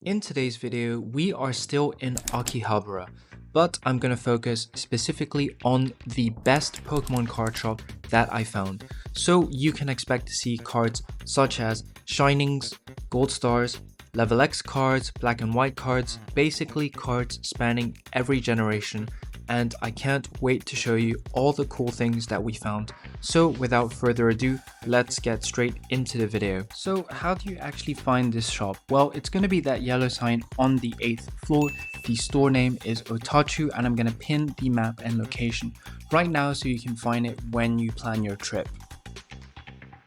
In today's video, we are still in Akihabara, but I'm going to focus specifically on the best Pokemon card shop that I found. So you can expect to see cards such as Shinings, Gold Stars, Level X cards, Black and White cards, basically cards spanning every generation, and I can't wait to show you all the cool things that we found. So without further ado, let's get straight into the video. So how do you actually find this shop? Well, it's going to be that yellow sign on the 8th floor. The store name is Ota-Chu, and I'm going to pin the map and location right now so you can find it when you plan your trip.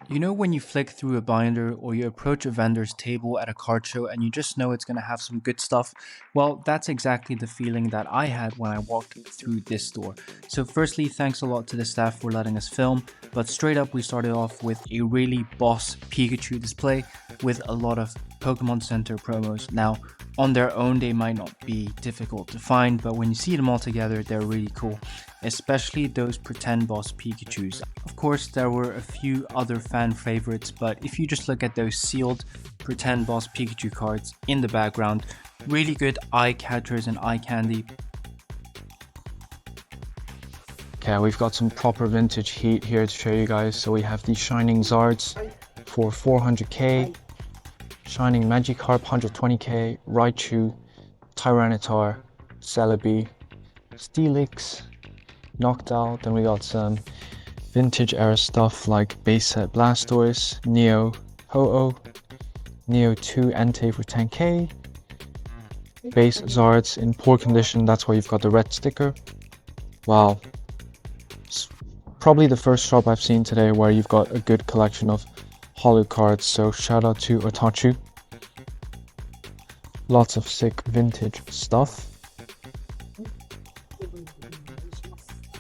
You know when you flick through a binder or you approach a vendor's table at a card show and you just know it's going to have some good stuff? Well, that's exactly the feeling that I had when I walked through this store. So firstly, thanks a lot to the staff for letting us film, but straight up we started off with a really boss Pikachu display with a lot of Pokemon Center promos. Now, on their own they might not be difficult to find, but when you see them all together they're really cool, especially those pretend boss Pikachus. Of course there were a few other fan favorites, but if you just look at those sealed pretend boss Pikachu cards in the background, really good eye catchers and eye candy. Okay, we've got some proper vintage heat here to show you guys. So we have the Shining Zards for 400k, Shining Magikarp 120k, Raichu, Tyranitar, Celebi, Steelix, Noctowl. Then we got some vintage era stuff like base set Blastoise, Neo Ho-Oh, Neo 2 Entei for 10k, base Zards in poor condition, that's why you've got the red sticker. Wow, it's probably the first shop I've seen today where you've got a good collection of holo cards, so shout out to Ota-Chu. Lots of sick vintage stuff.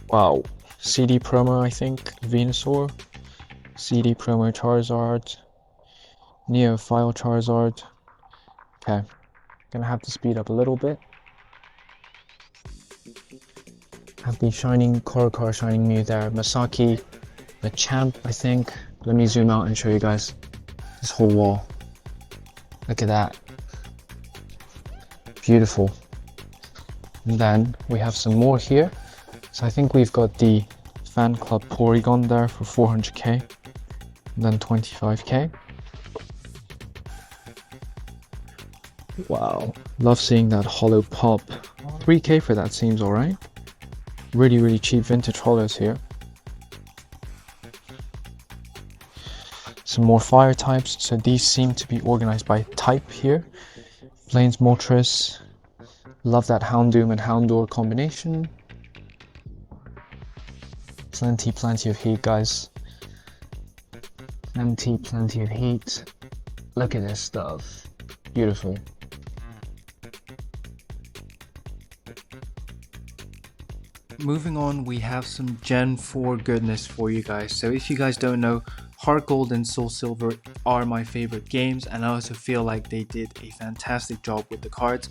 Wow, CD promo, I think, Venusaur, CD promo Charizard, Neo File Charizard. Okay, gonna have to speed up a little bit. Have the Shining Korokor, Shining Mew there, Masaki, Machamp, I think. Let me zoom out and show you guys this whole wall. Look at that. Beautiful. And then we have some more here. So I think we've got the Fan Club Porygon there for 400k, and then 25k. Wow, love seeing that holo pop. 3k for that seems alright. Really cheap vintage holos here. Some more fire types, so these seem to be organized by type here. Blaine's Moltres, love that Houndoom and Houndour combination. Plenty of heat, guys. Plenty of heat. Look at this stuff. Beautiful. Moving on, we have some Gen 4 goodness for you guys. So if you guys don't know, Heart Gold and Soul Silver are my favorite games, and I also feel like they did a fantastic job with the cards.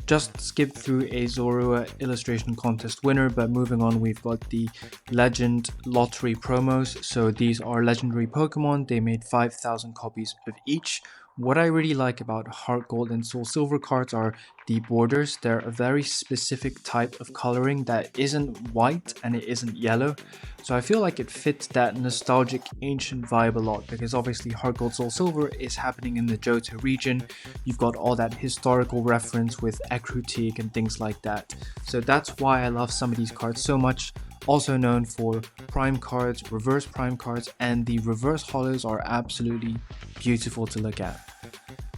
Just skipped through a Zorua illustration contest winner, but moving on, we've got the Legend Lottery promos. So these are legendary Pokemon. They made 5,000 copies of each. What I really like about Heart Gold and Soul Silver cards are the borders. They're a very specific type of coloring that isn't white and it isn't yellow. So I feel like it fits that nostalgic ancient vibe a lot, because obviously Heart Gold Soul Silver is happening in the Johto region. You've got all that historical reference with Ekrutik and things like that. So that's why I love some of these cards so much. Also known for prime cards, reverse prime cards, and the reverse holos are absolutely beautiful to look at.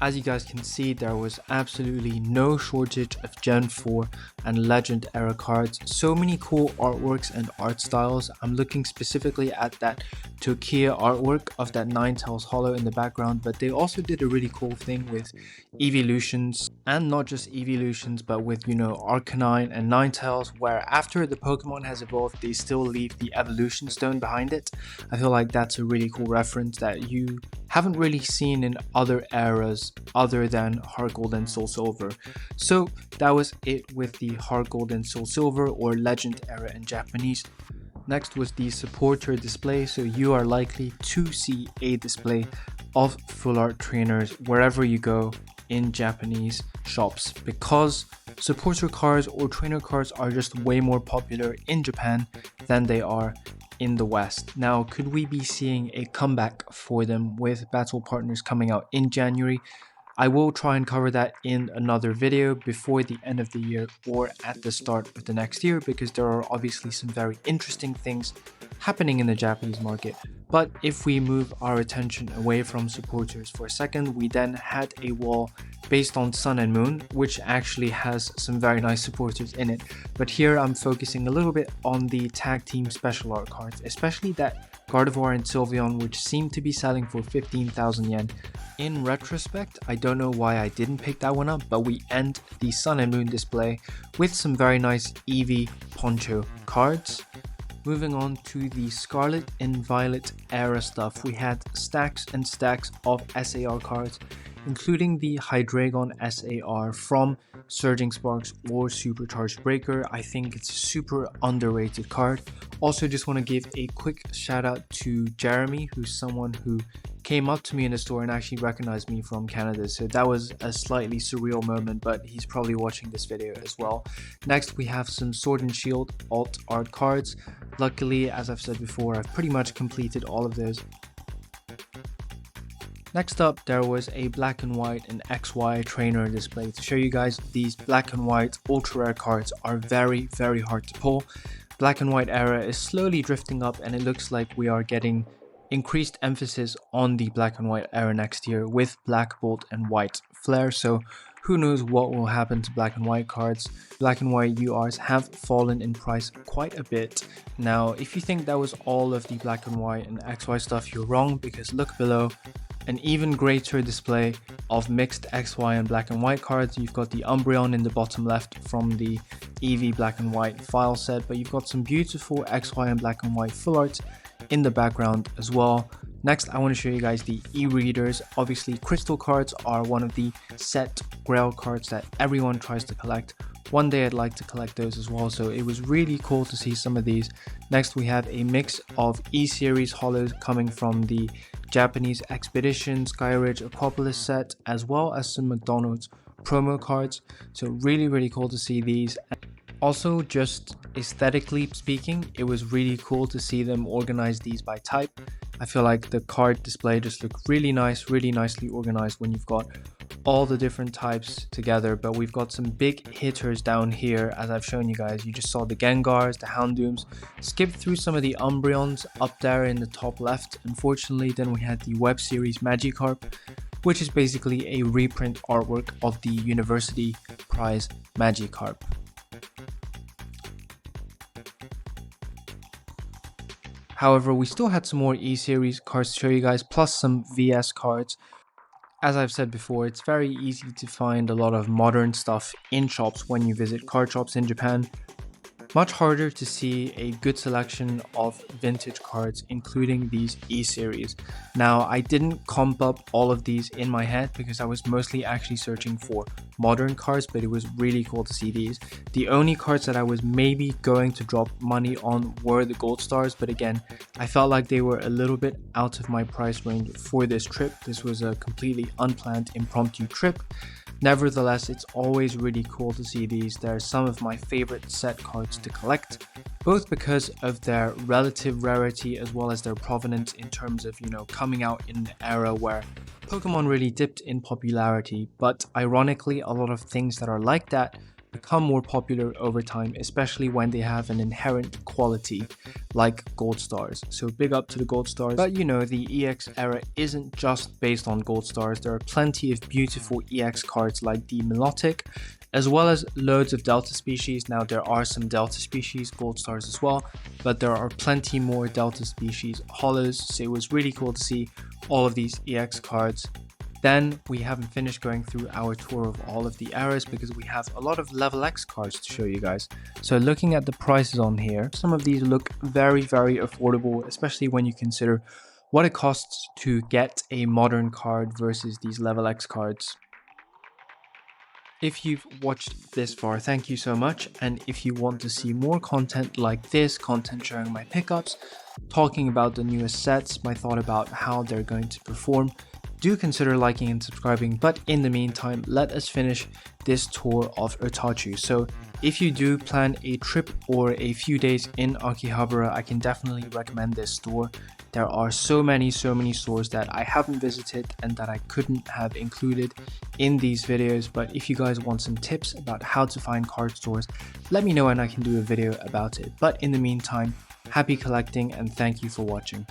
As you guys can see, there was absolutely no shortage of Gen 4 and Legend era cards. So many cool artworks and art styles. I'm looking specifically at that Tokia artwork of that Ninetales holo in the background, but they also did a really cool thing with evolutions, and not just evolutions, but with, you know, Arcanine and Ninetales, where after the Pokemon has evolved, they still leave the evolution stone behind it. I feel like that's a really cool reference that you haven't really seen in other eras other than Heart Gold and Soul Silver. So that was it with the Heart Gold and Soul Silver, or Legend era in Japanese. Next was the supporter display, so you are likely to see a display of full art trainers wherever you go in Japanese shops because supporter cards or trainer cards are just way more popular in Japan than they are in the West. Now, could we be seeing a comeback for them with Battle Partners coming out in January? I will try and cover that in another video before the end of the year or at the start of the next year, because there are obviously some very interesting things happening in the Japanese market. But if we move our attention away from supporters for a second, we then had a wall based on Sun and Moon, which actually has some very nice supporters in it. But here I'm focusing a little bit on the tag team special art cards, especially that Gardevoir and Sylveon, which seem to be selling for 15,000 yen. In retrospect, I don't know why I didn't pick that one up, but we end the Sun and Moon display with some very nice Eevee Poncho cards. Moving on to the Scarlet and Violet era stuff, we had stacks and stacks of SAR cards, including the Hydreigon SAR from Surging Sparks or Supercharged Breaker. I think it's a super underrated card. Also, just want to give a quick shout out to Jeremy, who's someone who came up to me in the store and actually recognized me from Canada, so that was a slightly surreal moment, but he's probably watching this video as well. Next, we have some Sword and Shield alt art cards. Luckily, as I've said before, I've pretty much completed all of those. Next up, there was a black and white and XY trainer display to show you guys these black and white ultra rare cards are very hard to pull. Black and white era is slowly drifting up, and it looks like we are getting increased emphasis on the black and white era next year with Black Bolt and White Flare, so who knows what will happen to black and white cards. Black and white URs have fallen in price quite a bit. Now, if you think that was all of the black and white and XY stuff, you're wrong, because look below. An even greater display of mixed XY and black and white cards. You've got the Umbreon in the bottom left from the Eevee black and white file set, but you've got some beautiful XY and black and white full art in the background as well. Next, I want to show you guys the e-readers. Obviously, crystal cards are one of the set grail cards that everyone tries to collect. One day I'd like to collect those as well, so it was really cool to see some of these. Next, we have a mix of E-series holos coming from the Japanese Expedition, Skyridge, Aquapolis set, as well as some McDonald's promo cards. So really cool to see these. Also, just aesthetically speaking, it was really cool to see them organize these by type. I feel like the card display just looked really nice, really nicely organized when you've got all the different types together. But we've got some big hitters down here, as I've shown you guys. You just saw the Gengars, the Houndooms. Skipped through some of the Umbreons up there in the top left, unfortunately. Then we had the Web Series Magikarp, which is basically a reprint artwork of the University Prize Magikarp. However, we still had some more E-series cards to show you guys, plus some VS cards. As I've said before, it's very easy to find a lot of modern stuff in shops when you visit card shops in Japan. Much harder to see a good selection of vintage cards, including these E-series. Now, I didn't comp up all of these in my head because I was mostly actually searching for modern cards, but it was really cool to see these. The only cards that I was maybe going to drop money on were the Gold Stars, but again, I felt like they were a little bit out of my price range for this trip. This was a completely unplanned impromptu trip. Nevertheless, it's always really cool to see these. They're some of my favorite set cards to collect, both because of their relative rarity as well as their provenance in terms of, coming out in the era where Pokemon really dipped in popularity. But ironically, a lot of things that are like that become more popular over time, especially when they have an inherent quality like Gold Stars. So big up to the Gold Stars. But the EX era isn't just based on Gold Stars. There are plenty of beautiful EX cards like the Milotic, as well as loads of Delta species. Now, there are some Delta species Gold Stars as well, but there are plenty more Delta species holos, so it was really cool to see all of these EX cards. Then we haven't finished going through our tour of all of the eras because we have a lot of level X cards to show you guys. So looking at the prices on here, some of these look very affordable, especially when you consider what it costs to get a modern card versus these level X cards. If you've watched this far, thank you so much. And if you want to see more content like this, content showing my pickups, talking about the newest sets, my thought about how they're going to perform, do consider liking and subscribing. But in the meantime, let us finish this tour of Ota-Chu. So if you do plan a trip or a few days in Akihabara, I can definitely recommend this store. There are so many stores that I haven't visited and that I couldn't have included in these videos. But if you guys want some tips about how to find card stores, let me know and I can do a video about it. But in the meantime, happy collecting and thank you for watching.